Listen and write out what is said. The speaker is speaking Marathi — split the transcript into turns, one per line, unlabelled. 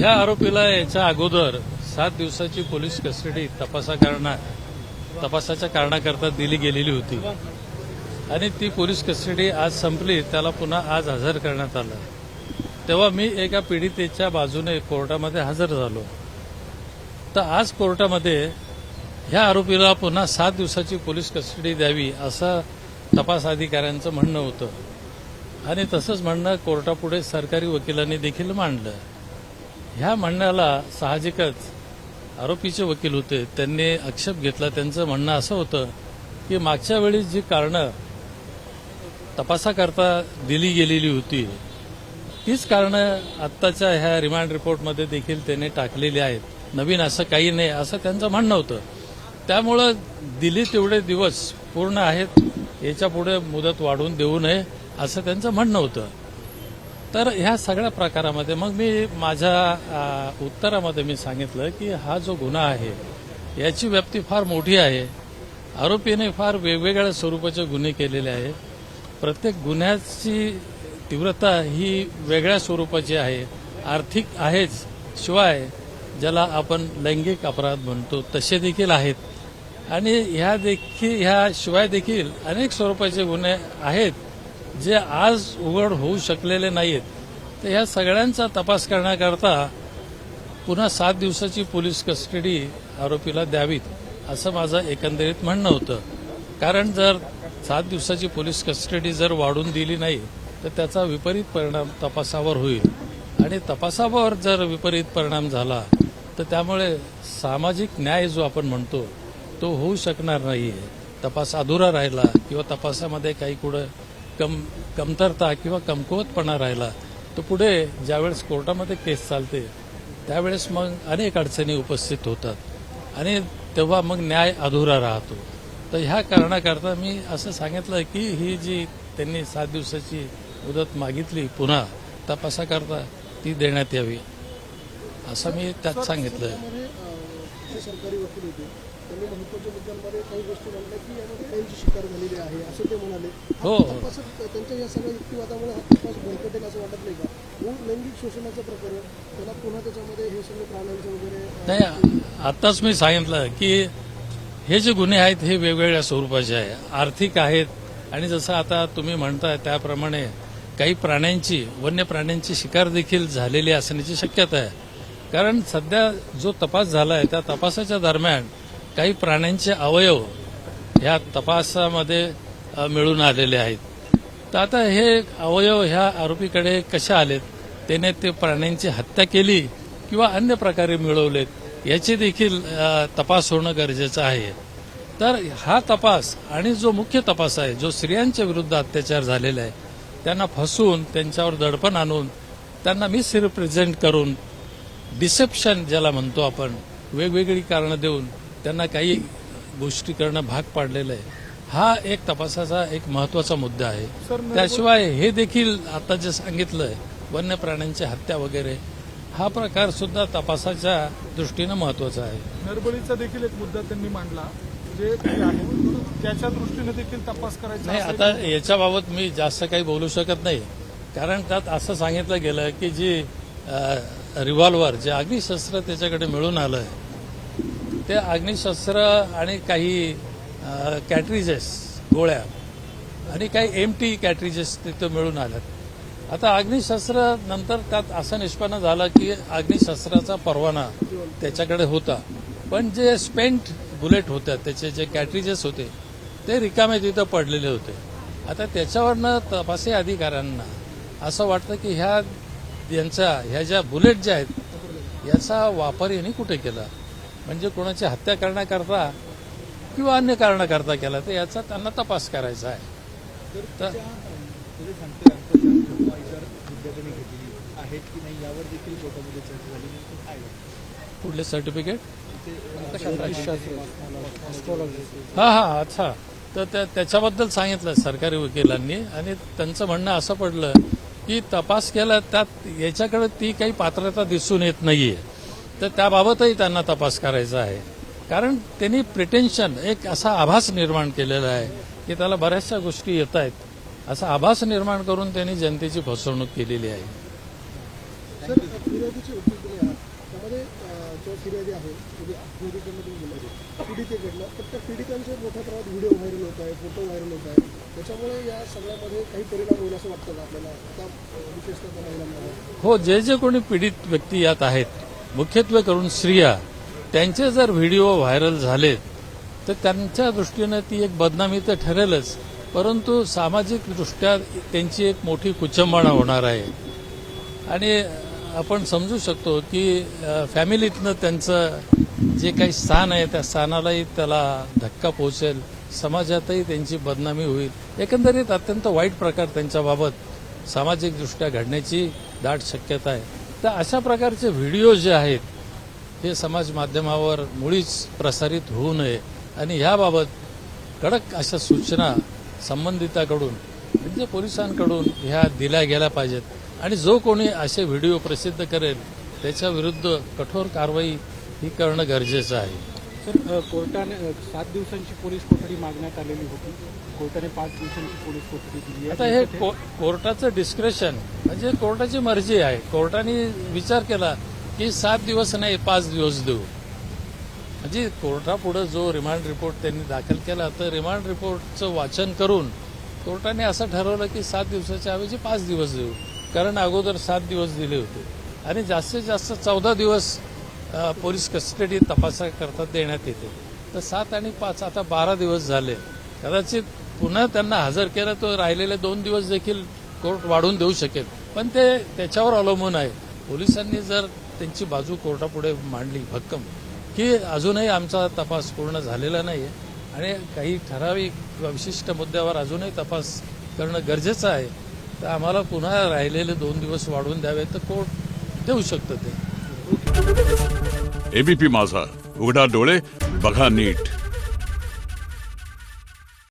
ह्या आरोपीला याच्या अगोदर 7 दिवसाची पोलीस कस्टडी तपासाच्या कारणाकरता दिली गेलेली होती आणि ती पोलीस कस्टडी आज संपली. त्याला पुन्हा आज हजर करण्यात आलं. तेव्हा मी एका पीडितेच्या बाजूने कोर्टामध्ये हजर झालो. तर आज कोर्टामध्ये ह्या आरोपीला पुन्हा 7 दिवसाची पोलीस कस्टडी द्यावी असं तपास अधिकाऱ्यांचं म्हणणं होतं आणि तसंच म्हणणं कोर्टापुढे सरकारी वकिलांनी देखील मांडलं. ह्या म्हणण्याला साहजिकच आरोपीचे वकील होते, त्यांनी आक्षेप घेतला. त्यांचं म्हणणं असं होतं की मागच्या वेळी जी कारणं तपासाकरता दिली गेलेली होती तीच कारणं आत्ताच्या ह्या रिमांड रिपोर्टमध्ये देखील त्यांनी टाकलेली आहेत. नवीन असं काही नाही असं त्यांचं म्हणणं होतं. त्यामुळं दिली तेवढे दिवस पूर्ण आहेत, याच्यापुढे मुदत वाढवून देऊ नये असं त्यांचं म्हणणं होतं. तर ह्या सगळ्या प्रकारामध्ये मग मी माझ्या उत्तरामध्ये मी सांगितलं की हा जो गुन्हा आहे याची व्याप्ती फार मोठी आहे. आरोपीने फार वेगवेगळ्या स्वरूपाचे गुन्हे केलेले आहेत. प्रत्येक गुन्ह्याची तीव्रता ही वेगळ्या स्वरूपाची आहे. आर्थिक आहेच, शिवाय ज्याला आपण लैंगिक अपराध म्हणतो तसे देखील आहेत आणि ह्या शिवाय देखील अनेक स्वरूपाचे गुन्हे आहेत जे आज उघड होऊ शकलेले नाहीत. तर ह्या सगळ्यांचा तपास करण्याकरता पुन्हा 7 दिवसाची पोलीस कस्टडी आरोपीला द्यावीत असं माझं एकंदरीत म्हणणं होतं. कारण जर 7 दिवसाची पोलीस कस्टडी जर वाढून दिली नाही तर त्याचा विपरीत परिणाम तपासावर होईल आणि तपासावर जर विपरीत परिणाम झाला तर त्यामुळे सामाजिक न्याय जो आपण म्हणतो तो होऊ शकणार नाहीये. तपास अधुरा राहिला किंवा तपासामध्ये काही कुठं कमतरता किंवा कमकुवतपणा राहिला तर पुढे ज्यावेळेस कोर्टामध्ये केस चालते त्यावेळेस मग अनेक अडचणी उपस्थित होतात आणि तेव्हा मग न्याय अधुरा राहतो. तर ह्या कारणाकरता मी असं सांगितलं की ही जी त्यांनी 7 दिवसाची मुदत मागितली पुन्हा तपासाकरता ती देण्यात यावी असं मी त्यात सांगितलं.
सरकारी वकील होते त्यांनी महत्वाच्या मुद्द्यांमध्ये काही गोष्टी म्हणल्या की यामध्ये काहींची शिकार झालेली आहे असं ते म्हणाले.
हो,
त्यांच्या या सगळ्या युक्तिवादामुळे हा तपास भरकटेल असं वाटत नाही का? लैंगिक शोषणाचं प्रकरण त्याला पुन्हा त्याच्यामध्ये हे सगळे प्राण्यांचे वगैरे
नाही. आत्ताच मी सांगितलं की हे जे गुन्हे आहेत हे वेगवेगळ्या स्वरूपाचे आहे. आर्थिक आहेत आणि जसं आता तुम्ही म्हणताय त्याप्रमाणे काही प्राण्यांची वन्य प्राण्यांची शिकार देखील झालेली असण्याची शक्यता आहे. कारण सध्या जो तपास झाला आहे त्या तपासाच्या दरम्यान काही प्राण्यांचे अवयव ह्या तपासामध्ये मिळून आलेले आहेत. तर आता हे अवयव ह्या आरोपीकडे कसे आलेत, त्याने ते प्राण्यांची हत्या केली किंवा अन्य प्रकारे मिळवलेत याची देखील तपास होणं गरजेचं आहे. तर हा तपास आणि जो मुख्य तपास आहे जो स्त्रियांच्या विरुद्ध अत्याचार झालेला आहे त्यांना फसवून त्यांच्यावर दडपण आणून त्यांना मिसरिप्रेझेंट करून डिसेप्शन ज्याला म्हणतो आपण वेगवेगळी कारणं देऊन त्यांना काही गोष्टी करणं भाग पाडलेलं आहे. हा एक तपासाचा एक महत्वाचा मुद्दा आहे. त्याशिवाय हे देखील आता जे सांगितलंय वन्य प्राण्यांची हत्या वगैरे हा प्रकार सुद्धा तपासाच्या दृष्टीनं महत्वाचा आहे.
नरबळीचा देखील एक मुद्दा त्यांनी मांडला जे आहे त्याच्या दृष्टीने देखील तपास करायचा
नाही. आता याच्याबाबत मी जास्त काही बोलू शकत नाही कारण त्यात असं सांगितलं गेलं की जी रिव्हॉल्वर जे अग्निशस्त्र त्याच्याकडे मिळून आलंय ते अग्निशस्त्र आणि काही कॅट्रिजेस गोळ्या आणि काही एमटी कॅट्रिजेस तिथं मिळून आल्यात. आता अग्निशस्त्र नंतर त्यात असं निष्पन्न झालं की अग्निशस्त्राचा परवाना त्याच्याकडे होता पण जे स्पेंट बुलेट होत्या त्याचे जे कॅट्रिजेस होते ते रिकामे तिथं पडलेले होते. आता त्याच्यावरनं तपासी अधिकाऱ्यांना असं वाटतं की ह्या ज्या बुलेट ज्या आहेत याचा वापर यांनी कुठे केला म्हणजे कोणाची हत्या करण्याकरता किंवा अन्य कारणाकरता केला तर याचा त्यांना तपास करायचा आहे. तर कुठले सर्टिफिकेट हा अच्छा. तर त्याच्याबद्दल सांगितलं सरकारी वकिलांनी आणि त्यांचं म्हणणं असं पडलं की तपास केला त्यात याच्याकडे ती काही पात्रता दिसून येत नाहीये तर त्याबाबतही त्यांना तपास करायचा आहे. कारण त्यांनी प्रिटेन्शन एक असा आभास निर्माण केलेला आहे की त्याला बऱ्याचशा गोष्टी येत आहेत असा आभास निर्माण करून त्यांनी जनतेची फसवणूक केलेली आहे.
सर फिर्यादीचे वकील तुम्ही आहात त्यामध्ये जो फिर्यादी आहे म्हणजे पीडितेकडनं तुम्ही बोलले पीडितेकडनं तर त्या पीडितांचे मोठ्या प्रमाणात व्हिडिओ व्हायरल होत आहे फोटो व्हायरल होत आहे त्याच्यामुळे या सगळ्यामध्ये काही परिणाम होईल असं वाटतं का आपल्याला आता विशेषतः त्या महिलांमध्ये
हो, जे कोणी पीडित व्यक्ती यात आहेत मुख्यत्वे करून स्त्रिया त्यांचे जर व्हिडिओ व्हायरल झालेत तर त्यांच्या दृष्टीनं ती एक बदनामी तर ठरेलच, परंतु सामाजिकदृष्ट्या त्यांची एक मोठी कुचंबणा होणार आहे. आणि आपण समजू शकतो की फॅमिलीतनं त्यांचं जे काही स्थान आहे त्या स्थानालाही त्याला धक्का पोहोचेल, समाजातही त्यांची बदनामी होईल. एकंदरीत अत्यंत वाईट प्रकार त्यांच्याबाबत सामाजिकदृष्ट्या घडण्याची दाट शक्यता आहे. तर अशा प्रकारचे व्हिडिओ जे आहेत हे समाज माध्यमावर मुळीच प्रसारित होऊ नये आणि याबाबत कडक अशा सूचना संबंधिताकडून म्हणजे पोलिसांकडून ह्या दिल्या गेल्या पाहिजेत आणि जो कोणी असे व्हिडिओ प्रसिद्ध करेल त्याच्या विरुद्ध कठोर कारवाई ही करणं गरजेचं आहे.
सर कोर्टाने 7 दिवसांची पोलीस कोठडी मागण्यात आलेली होती, कोर्टाने 5 दिवसांची पोलीस कोठडी दिली
आता
आहे.
हे कोर्टाचं डिस्क्रेशन म्हणजे कोर्टाची मर्जी आहे. कोर्टाने विचार केला की 7 दिवस नाही 5 दिवस देऊ, म्हणजे कोर्टापुढे जो रिमांड रिपोर्ट त्यांनी दाखल केला तर रिमांड रिपोर्टचं वाचन करून कोर्टाने असं ठरवलं की 7 दिवसाच्या ऐवजी 5 दिवस देऊ, कारण अगोदर 7 दिवस दिले होते आणि जास्तीत जास्त 14 दिवस पोलीस कस्टडी तपासाकरता देण्यात येते. तर 7 आणि 5 आता 12 दिवस झाले. कदाचित पुन्हा त्यांना हजर केलं तर राहिलेले 2 दिवस देखील कोर्ट वाढवून देऊ शकेल, पण ते त्याच्यावर अवलंबून आहे. पोलिसांनी जर त्यांची बाजू कोर्टापुढे मांडली भक्कम की अजूनही आमचा तपास पूर्ण झालेला नाही आणि काही ठराविक विशिष्ट मुद्द्यावर अजूनही तपास करणं गरजेचं आहे, तर आम्हाला पुन्हा राहिलेले 2 दिवस वाढवून द्यावे तर कोर्ट देऊ शकतं ते.
एबीपी माझा, उघडा डोळे बघा नीट.